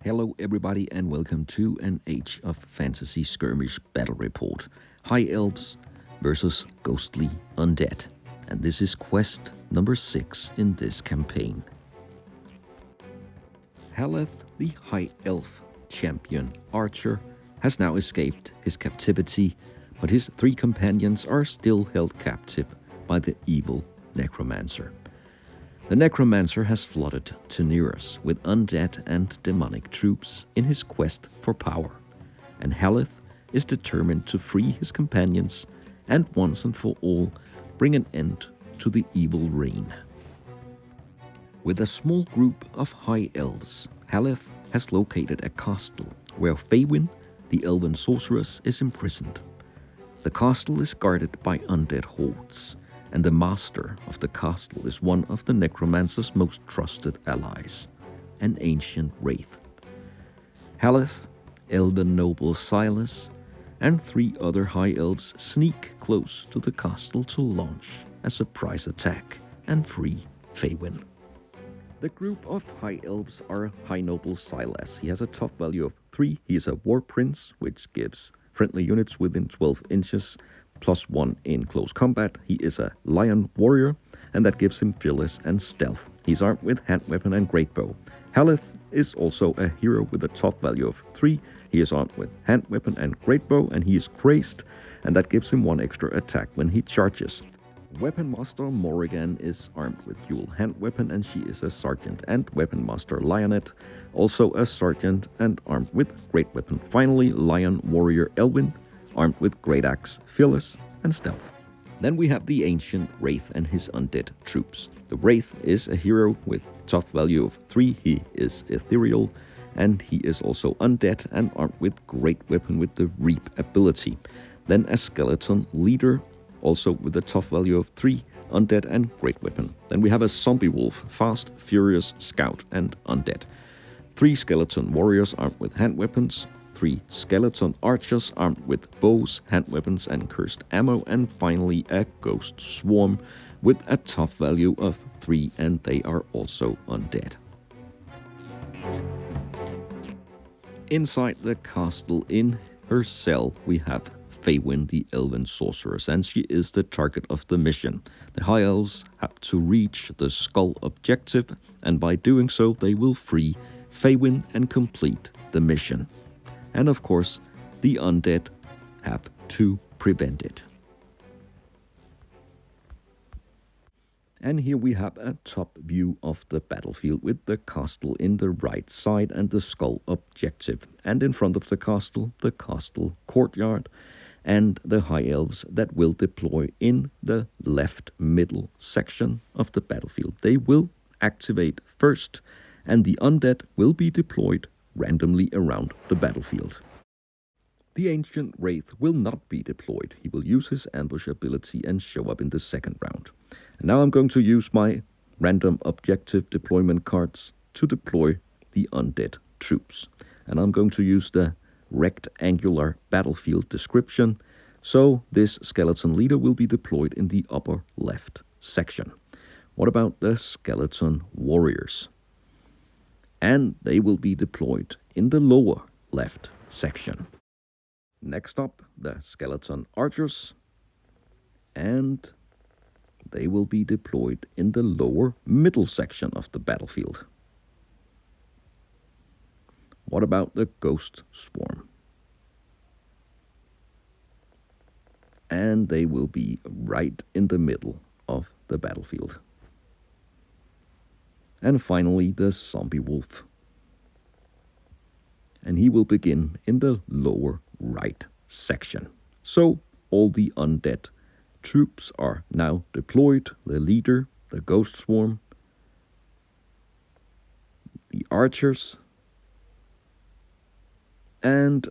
Hello everybody and welcome to an Age of Fantasy Skirmish Battle Report. High Elves versus Ghostly Undead. And this is quest number 6 in this campaign. Haleth, the High Elf champion archer, has now escaped his captivity, but his 3 companions are still held captive by the evil Necromancer. The Necromancer has flooded Teniras with undead and demonic troops in his quest for power, and Haleth is determined to free his companions and once and for all bring an end to the evil reign. With a small group of High Elves, Haleth has located a castle where Faewynn, the Elven sorceress, is imprisoned. The castle is guarded by undead hordes, and the master of the castle is one of the Necromancer's most trusted allies, an ancient Wraith. Haleth, Elven noble Silas, and 3 other High Elves sneak close to the castle to launch a surprise attack and free Faewynn. The group of High Elves are High Noble Silas. He has a tough value of 3. He is a War Prince, which gives friendly units within 12 inches +1 in close combat. He is a Lion Warrior, and that gives him fearless and stealth. He's armed with hand weapon and great bow. Haleth is also a hero with a tough value of 3. He is armed with hand weapon and great bow, and he is crazed, and that gives him 1 extra attack when he charges. Weapon Master Morrigan is armed with dual hand weapon, and she is a sergeant, and Weapon Master Lionett, also a sergeant and armed with great weapon. Finally, Lion Warrior Elven, armed with great axe, fearless and stealth. Then we have the ancient Wraith and his undead troops. The Wraith is a hero with tough value of 3. He is ethereal, and he is also undead and armed with great weapon with the Reap ability. Then a skeleton leader, also with a tough value of 3, undead and great weapon. Then we have a zombie wolf, fast, furious, scout and undead. 3 skeleton warriors armed with hand weapons, 3 skeleton archers armed with bows, hand weapons and cursed ammo, and finally a ghost swarm with a tough value of 3, and they are also undead. Inside the castle in her cell we have Faewynn, the Elven sorceress, and she is the target of the mission. The High Elves have to reach the skull objective, and by doing so they will free Faewynn and complete the mission. And of course, the undead have to prevent it. And here we have a top view of the battlefield with the castle in the right side and the skull objective. And in front of the castle courtyard, and the High Elves that will deploy in the left middle section of the battlefield. They will activate first, and the undead will be deployed randomly around the battlefield. The ancient Wraith will not be deployed. He will use his ambush ability and show up in the second round. And now I'm going to use my random objective deployment cards to deploy the undead troops. And I'm going to use the rectangular battlefield description. So this skeleton leader will be deployed in the upper left section. What about the skeleton warriors? And they will be deployed in the lower left section. Next up, the skeleton archers, and they will be deployed in the lower middle section of the battlefield. What about the ghost swarm? And they will be right in the middle of the battlefield. And finally, the zombie wolf. And he will begin in the lower right section. So all the undead troops are now deployed. The leader, the ghost swarm, the archers, and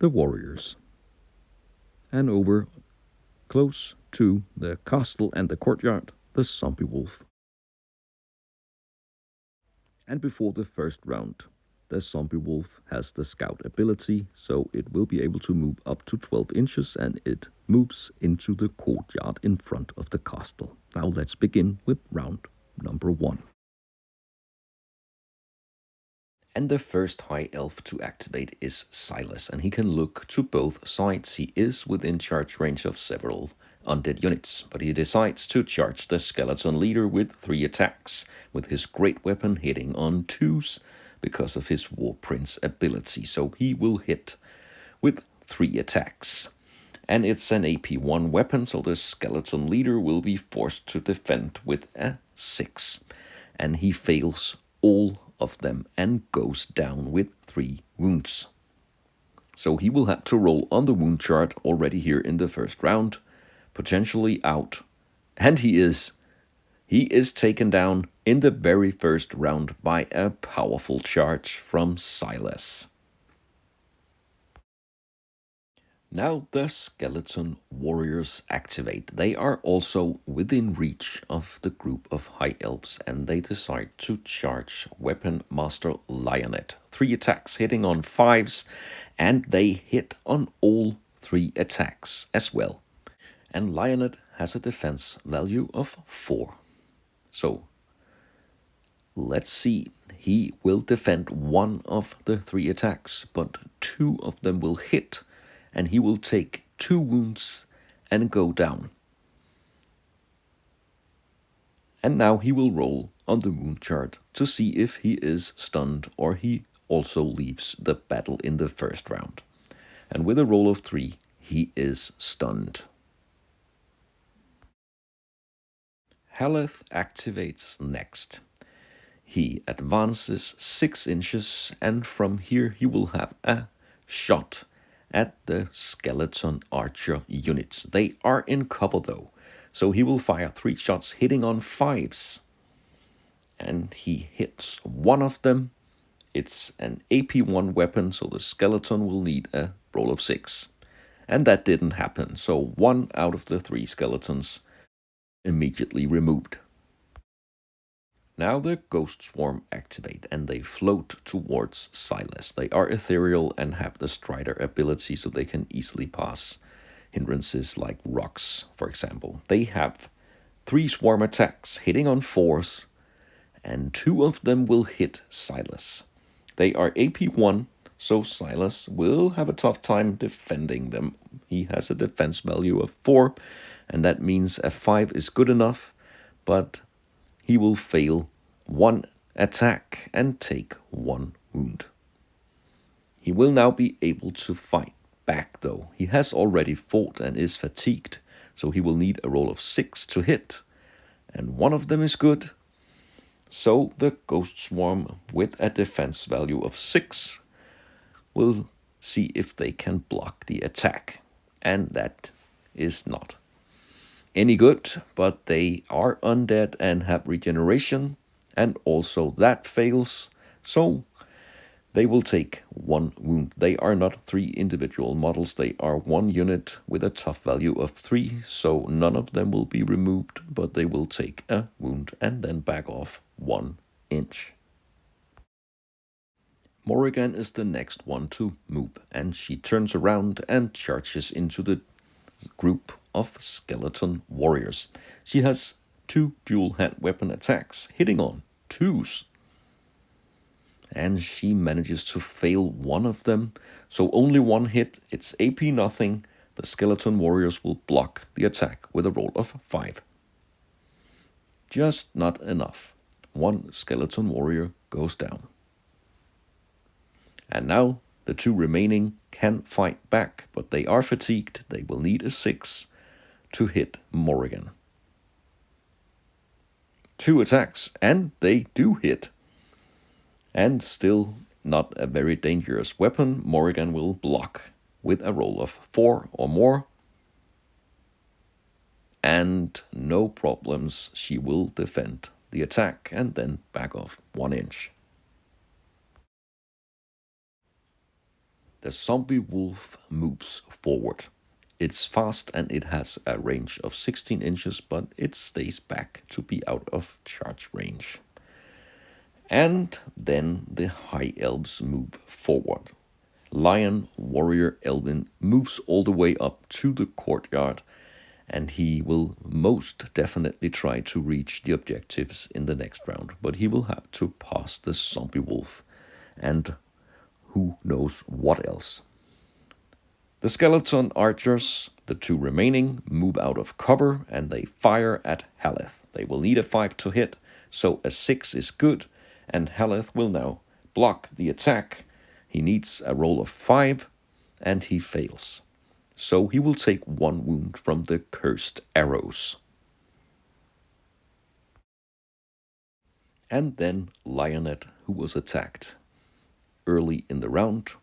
the warriors. And over close to the castle and the courtyard, the zombie wolf. And before the first round, the zombie wolf has the scout ability, so it will be able to move up to 12 inches, and it moves into the courtyard in front of the castle. Now let's begin with round number 1. And the first High Elf to activate is Silas, and he can look to both sides. He is within charge range of several undead units, but he decides to charge the skeleton leader with 3 attacks, with his great weapon hitting on 2s because of his War Prince ability. So he will hit with 3 attacks. And it's an AP1 weapon, so the skeleton leader will be forced to defend with a 6. And he fails all of them and goes down with 3 wounds. So he will have to roll on the wound chart already here in the first round, potentially out. And he is taken down in the very first round by a powerful charge from Silas. Now the skeleton warriors activate. They are also within reach of the group of high elves, and they decide to charge Weapon Master Lionett. 3 attacks hitting on 5s, and they hit on all 3 attacks as well. And Lionett has a defense value of 4. So let's see. He will defend 1 of the 3 attacks, but 2 of them will hit, and he will take 2 wounds and go down. And now he will roll on the wound chart to see if he is stunned or he also leaves the battle in the first round. And with a roll of 3, he is stunned. Haleth activates next. He advances 6 inches, and from here he will have a shot at the skeleton archer units. They are in cover though, so he will fire 3 shots hitting on 5s. And he hits 1 of them. It's an AP1 weapon, so the skeleton will need a roll of 6. And that didn't happen, so 1 out of the 3 skeletons immediately removed. Now the Ghost Swarm activate, and they float towards Silas. They are ethereal and have the Strider ability, so they can easily pass hindrances like rocks, for example. They have 3 swarm attacks hitting on 4s, and 2 of them will hit Silas. They are AP1, so Silas will have a tough time defending them. He has a defense value of 4, and that means a 5 is good enough, but he will fail 1 attack and take 1 wound. He will now be able to fight back though. He has already fought and is fatigued, so he will need a roll of 6 to hit, and 1 of them is good. So the Ghost Swarm with a defense value of 6 will see if they can block the attack, and that is not any good, but they are undead and have regeneration, and also that fails, so they will take 1 wound. They are not 3 individual models, they are 1 unit with a tough value of 3, so none of them will be removed, but they will take a wound and then back off 1 inch. Morrigan is the next one to move, and she turns around and charges into the group of skeleton warriors. She has 2 dual hand weapon attacks hitting on 2s, and she manages to fail 1 of them, so only 1 hit. It's AP nothing. The skeleton warriors will block the attack with a roll of 5. Just not enough. 1 skeleton warrior goes down. And now the 2 remaining can fight back, but they are fatigued. They will need a 6 to hit Morrigan. 2 attacks, and they do hit. And still not a very dangerous weapon. Morrigan will block with a roll of 4 or more. And no problems, she will defend the attack and then back off 1 inch. The zombie wolf moves forward. It's fast and it has a range of 16 inches, but it stays back to be out of charge range. And then the high elves move forward. Lion Warrior Elven moves all the way up to the courtyard, and he will most definitely try to reach the objectives in the next round, but he will have to pass the zombie wolf. and who knows what else. The skeleton archers, the two remaining, move out of cover and they fire at Haleth. They will need a 5 to hit, so a 6 is good, and Haleth will now block the attack. He needs a roll of 5, and he fails. So he will take 1 wound from the cursed arrows. And then Lionett, who was attacked early in the round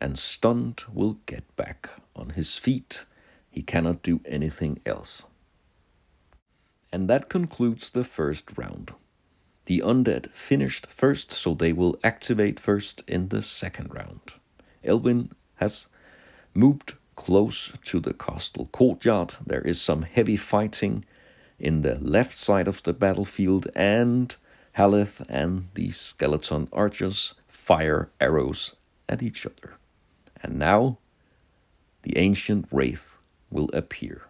and stunned, will get back on his feet. He cannot do anything else. And that concludes the first round. The undead finished first, so they will activate first in the second round. Elven has moved close to the castle courtyard. There is some heavy fighting in the left side of the battlefield, and Haleth and the skeleton archers fire arrows at each other. And now the ancient Wraith will appear.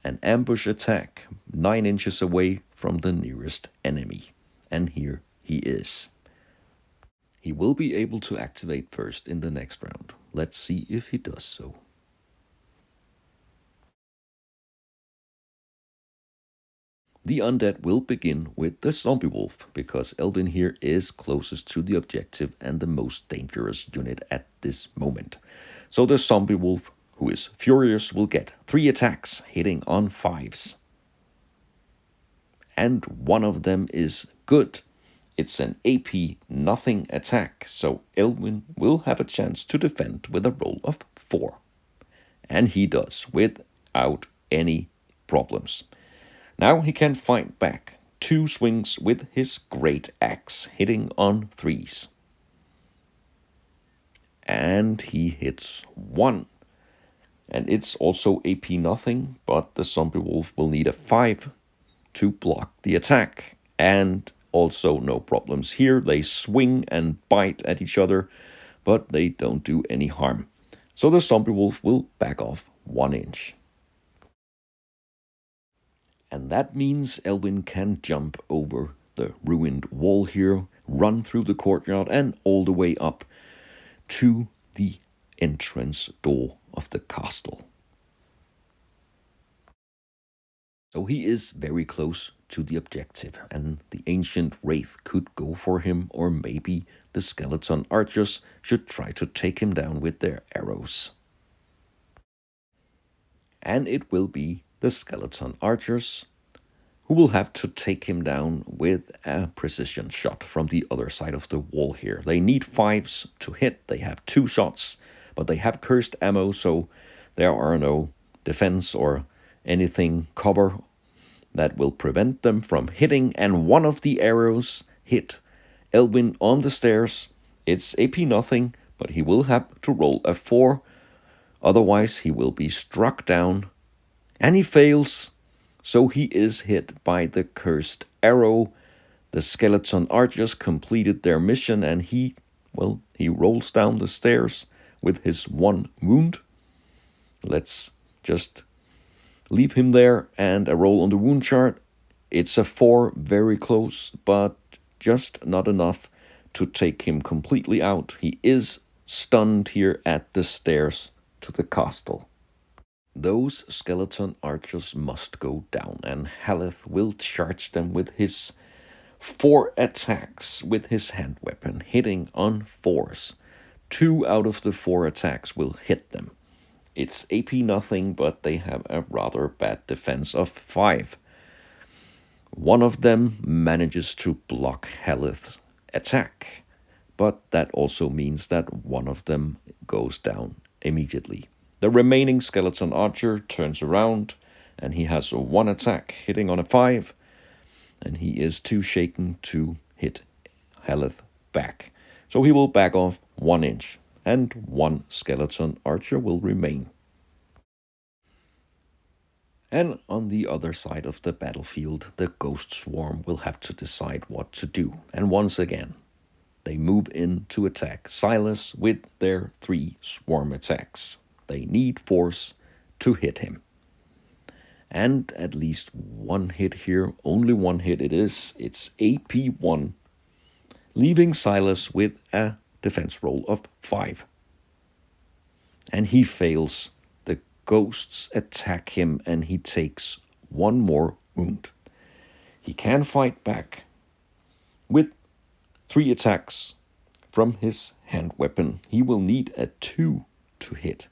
An ambush attack 9 inches away from the nearest enemy. And here he is. He will be able to activate first in the next round. Let's see if he does so. The undead will begin with the zombie wolf, because Elven here is closest to the objective and the most dangerous unit at this moment. So the zombie wolf, who is furious, will get 3 attacks hitting on 5s. And one of them is good. It's an AP nothing attack, so Elven will have a chance to defend with a roll of 4. And he does, without any problems. Now he can fight back 2 swings with his great axe, hitting on 3s. And he hits 1. And it's also AP nothing, but the zombie wolf will need a 5 to block the attack. And also no problems here. They swing and bite at each other, but they don't do any harm. So the zombie wolf will back off 1 inch. And that means Elven can jump over the ruined wall here, run through the courtyard, and all the way up to the entrance door of the castle. So he is very close to the objective, and the ancient Wraith could go for him, or maybe the skeleton archers should try to take him down with their arrows. And it will be the skeleton archers who will have to take him down with a precision shot from the other side of the wall here. They need 5s to hit. They have 2 shots, but they have cursed ammo, so there are no defense or anything cover that will prevent them from hitting. And one of the arrows hit Elven on the stairs. It's AP nothing, but he will have to roll a 4. Otherwise, he will be struck down. And he fails, so he is hit by the cursed arrow. The skeleton archers completed their mission, and he rolls down the stairs with his 1 wound. Let's just leave him there, and a roll on the wound chart. It's a 4, very close, but just not enough to take him completely out. He is stunned here at the stairs to the castle. Those skeleton archers must go down, and Haleth will charge them with his 4 attacks with his hand weapon, hitting on 4s. 2 out of the 4 attacks will hit them. It's AP nothing, but they have a rather bad defense of 5. One of them manages to block Haleth's attack, but that also means that one of them goes down immediately. The remaining skeleton archer turns around, and he has 1 attack hitting on a 5, and he is too shaken to hit Haleth back. So he will back off 1 inch, and 1 skeleton archer will remain. And on the other side of the battlefield, the ghost swarm will have to decide what to do. And once again, they move in to attack Silas with their 3 swarm attacks. They need force to hit him. And at least 1 hit here, only 1 hit it is. It's AP 1, leaving Silas with a defense roll of 5. And he fails. The ghosts attack him and he takes 1 more wound. He can fight back with 3 attacks from his hand weapon. He will need a 2 to hit.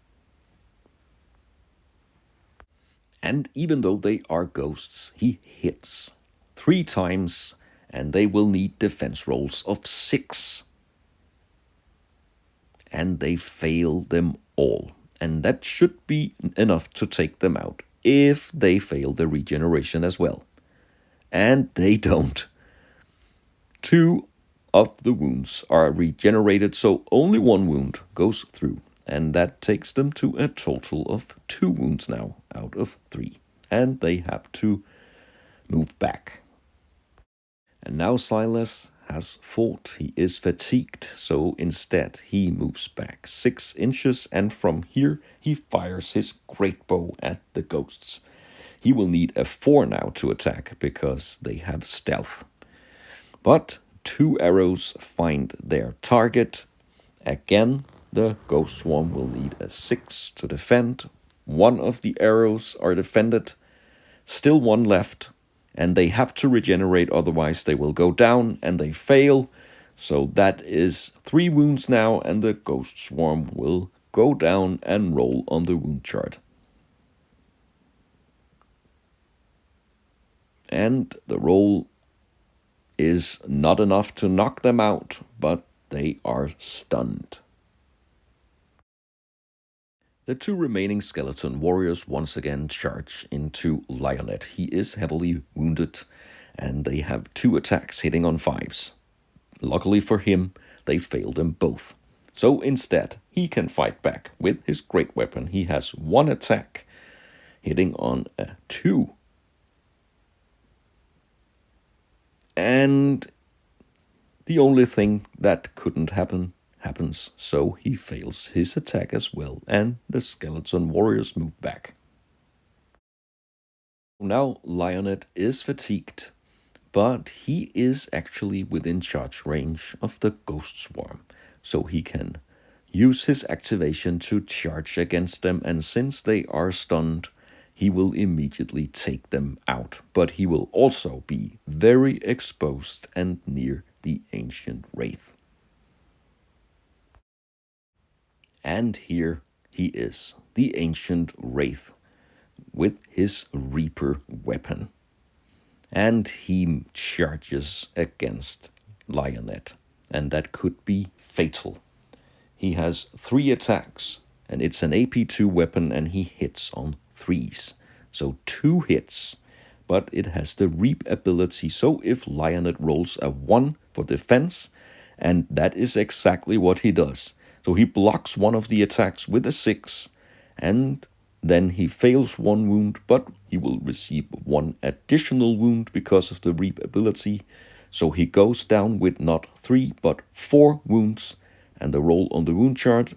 And even though they are ghosts, he hits 3 times, and they will need defense rolls of 6. And they fail them all. And that should be enough to take them out if they fail the regeneration as well. And they don't. 2 of the wounds are regenerated, so only 1 wound goes through. And that takes them to a total of 2 wounds now out of 3. And they have to move back. And now Silas has fought. He is fatigued, so instead he moves back 6 inches, and from here he fires his great bow at the ghosts. He will need a 4 now to attack because they have stealth. But 2 arrows find their target. Again, the ghost swarm will need a 6 to defend. 1 of the arrows are defended. Still 1 left. And they have to regenerate, otherwise they will go down, and they fail. So that is 3 wounds now, and the ghost swarm will go down and roll on the wound chart. And the roll is not enough to knock them out, but they are stunned. The 2 remaining skeleton warriors once again charge into Lionett. He is heavily wounded, and they have 2 attacks hitting on 5s. Luckily for him, they fail them both. So instead, he can fight back with his great weapon. He has 1 attack hitting on a 2. And the only thing that couldn't happens, so he fails his attack as well, and the skeleton warriors move back. Now Lionett is fatigued, but he is actually within charge range of the ghost swarm, so he can use his activation to charge against them, and since they are stunned, he will immediately take them out. But he will also be very exposed and near the ancient Wraith. And here he is, the ancient Wraith, with his Reaper weapon. And he charges against Lionett, and that could be fatal. He has 3 attacks, and it's an AP2 weapon, and he hits on 3s. So 2 hits, but it has the Reap ability, so if Lionett rolls a 1 for defense, and that is exactly what he does. So he blocks 1 of the attacks with a 6, and then he fails 1 wound, but he will receive 1 additional wound because of the Reap ability. So he goes down with not 3, but 4 wounds, and the roll on the wound chart,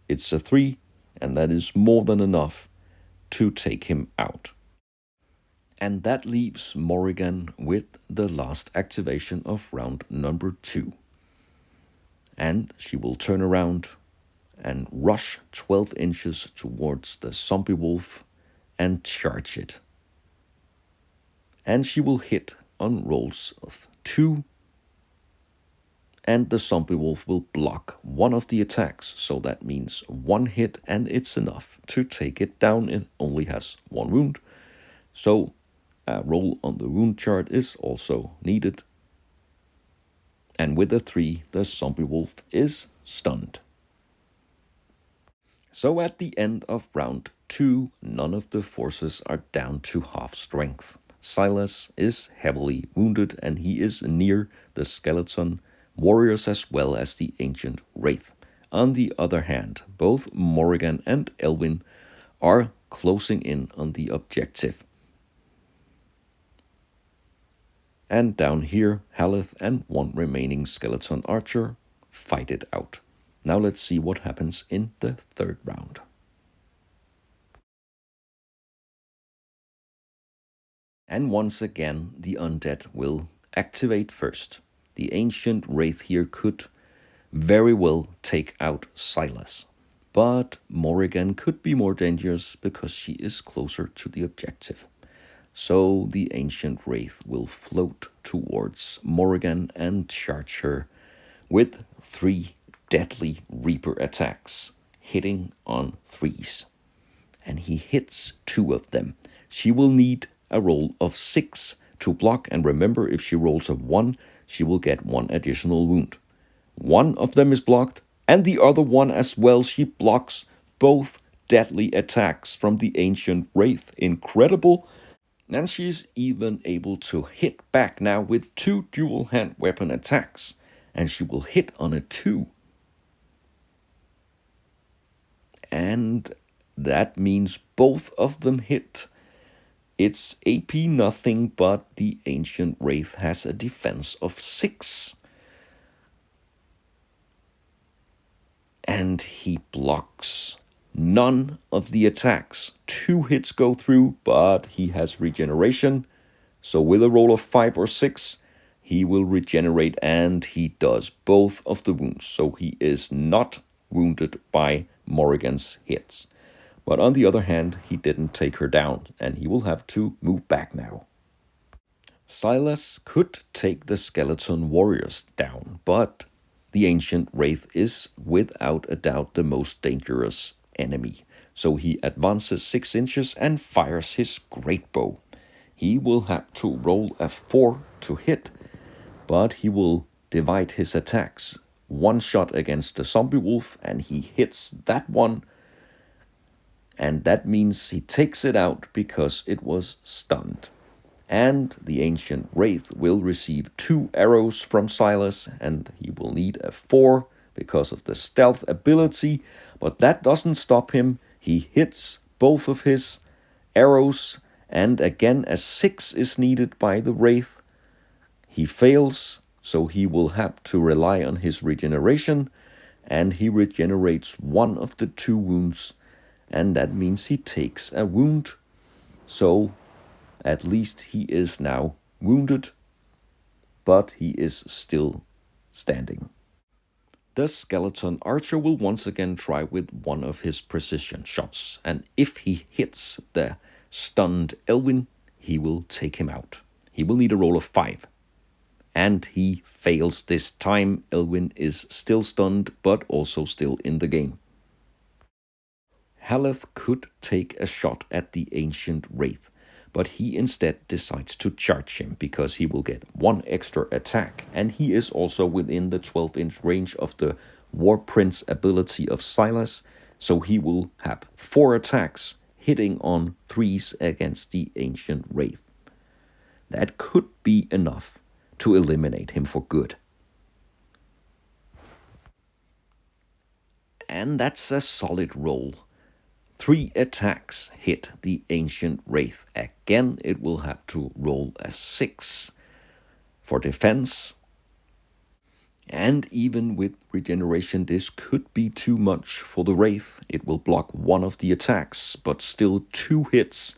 it's a 3, and that is more than enough to take him out. And that leaves Morrigan with the last activation of round number 2. And she will turn around and rush 12 inches towards the zombie wolf and charge it. And she will hit on rolls of 2, and the zombie wolf will block 1 of the attacks, so that means 1 hit, and it's enough to take it down. It only has 1 wound, so a roll on the wound chart is also needed. And with a 3, the zombie wolf is stunned. So at the end of round 2, none of the forces are down to half strength. Silas is heavily wounded, and he is near the skeleton warriors as well as the ancient Wraith. On the other hand, both Morrigan and Elven are closing in on the objective. And down here, Haleth and 1 remaining skeleton archer fight it out. Now let's see what happens in the 3rd round. And once again, the Undead will activate first. The ancient Wraith here could very well take out Silas. But Morrigan could be more dangerous because she is closer to the objective. So the ancient Wraith will float towards Morrigan and charge her with 3 deadly Reaper attacks, hitting on 3s. And he hits 2 of them. She will need a roll of 6 to block, and remember, if she rolls a 1, she will get 1 additional wound. 1 of them is blocked, and the other one as well. She blocks both deadly attacks from the ancient Wraith. Incredible. And she's even able to hit back now with 2 dual hand weapon attacks. And she will hit on a 2. And that means both of them hit. It's AP nothing, but the ancient Wraith has a defense of 6. And he blocks none of the attacks. 2 hits go through, but he has regeneration. So with a roll of 5 or 6, he will regenerate, and he does both of the wounds. So he is not wounded by Morrigan's hits. But on the other hand, he didn't take her down, and he will have to move back now. Silas could take the skeleton warriors down, but the ancient Wraith is without a doubt the most dangerous enemy. So he advances 6 inches and fires his great bow. He will have to roll a 4 to hit, but he will divide his attacks. 1 shot against the zombie wolf, and he hits that one. And that means he takes it out because it was stunned. And the ancient Wraith will receive 2 arrows from Silas, and he will need a 4 because of the stealth ability. But that doesn't stop him. He hits both of his arrows, and again a 6 is needed by the Wraith. He fails, so he will have to rely on his regeneration, and he regenerates 1 of the 2 wounds, and that means he takes a wound. So at least he is now wounded, but he is still standing. The skeleton archer will once again try with 1 of his precision shots, and if he hits the stunned Elven, he will take him out. He will need a roll of 5. And he fails this time. Elven is still stunned, but also still in the game. Haleth could take a shot at the ancient Wraith, but he instead decides to charge him because he will get 1 extra attack, and he is also within the 12-inch range of the War Prince ability of Silas, so he will have 4 attacks hitting on 3s against the ancient Wraith. That could be enough to eliminate him for good. And that's a solid roll. 3 attacks hit the ancient Wraith. Again, it will have to roll a 6 for defense. And even with regeneration, this could be too much for the Wraith. It will block 1 of the attacks, but still 2 hits.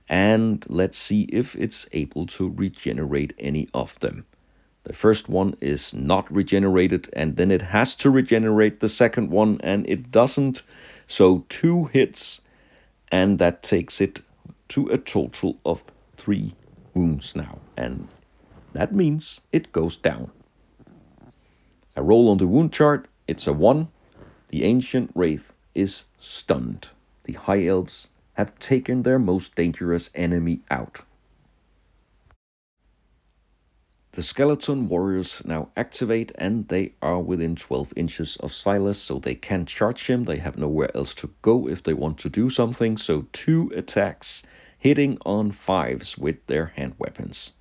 And let's see if it's able to regenerate any of them. The first one is not regenerated, and then it has to regenerate the second one, and it doesn't. So 2 hits, and that takes it to a total of 3 wounds now. And that means it goes down. A roll on the wound chart, it's a 1. The ancient Wraith is stunned. The High Elves have taken their most dangerous enemy out. The skeleton warriors now activate, and they are within 12 inches of Silas, so they can charge him. They have nowhere else to go if they want to do something, so 2 attacks hitting on 5s with their hand weapons.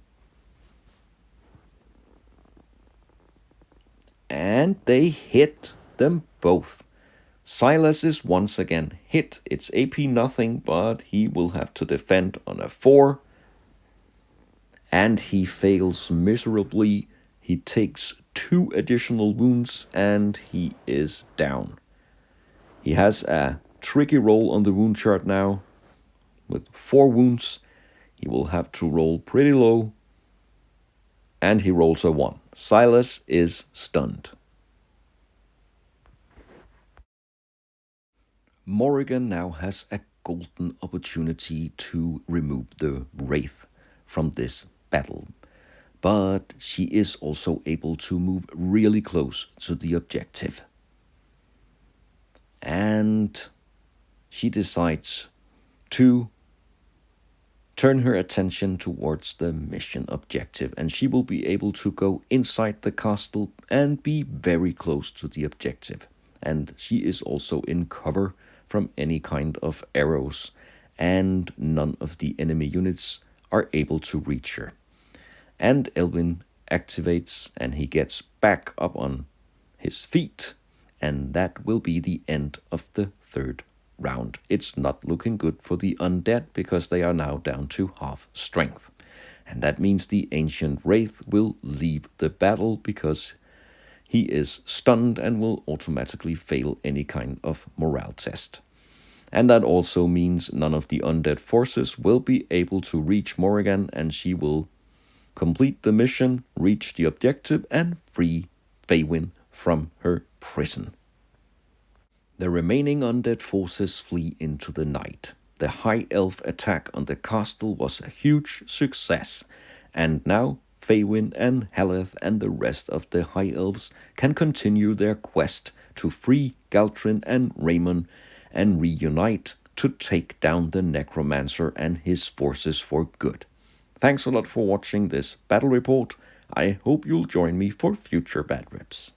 And they hit them both. Silas is once again hit. It's AP nothing, but he will have to defend on a 4. And he fails miserably. He takes 2 additional wounds, and he is down. He has a tricky roll on the wound chart now. With 4 wounds, he will have to roll pretty low. And he rolls a 1. Silas is stunned. Morrigan now has a golden opportunity to remove the Wraith from this battle. But she is also able to move really close to the objective. And she decides to turn her attention towards the mission objective, and she will be able to go inside the castle and be very close to the objective. And she is also in cover from any kind of arrows, and none of the enemy units are able to reach her. And Elven activates, and he gets back up on his feet, and that will be the end of the third round. It's not looking good for the Undead because they are now down to half strength. And that means the Ancient Wraith will leave the battle because he is stunned and will automatically fail any kind of morale test. And that also means none of the Undead forces will be able to reach Morrigan, and she will complete the mission, reach the objective, and free Faewynn from her prison. The remaining Undead forces flee into the night. The High Elf attack on the castle was a huge success, and now Faewynn and Haleth and the rest of the High Elves can continue their quest to free Galtrin and Raymond and reunite to take down the Necromancer and his forces for good. Thanks a lot for watching this battle report. I hope you'll join me for future bad rips.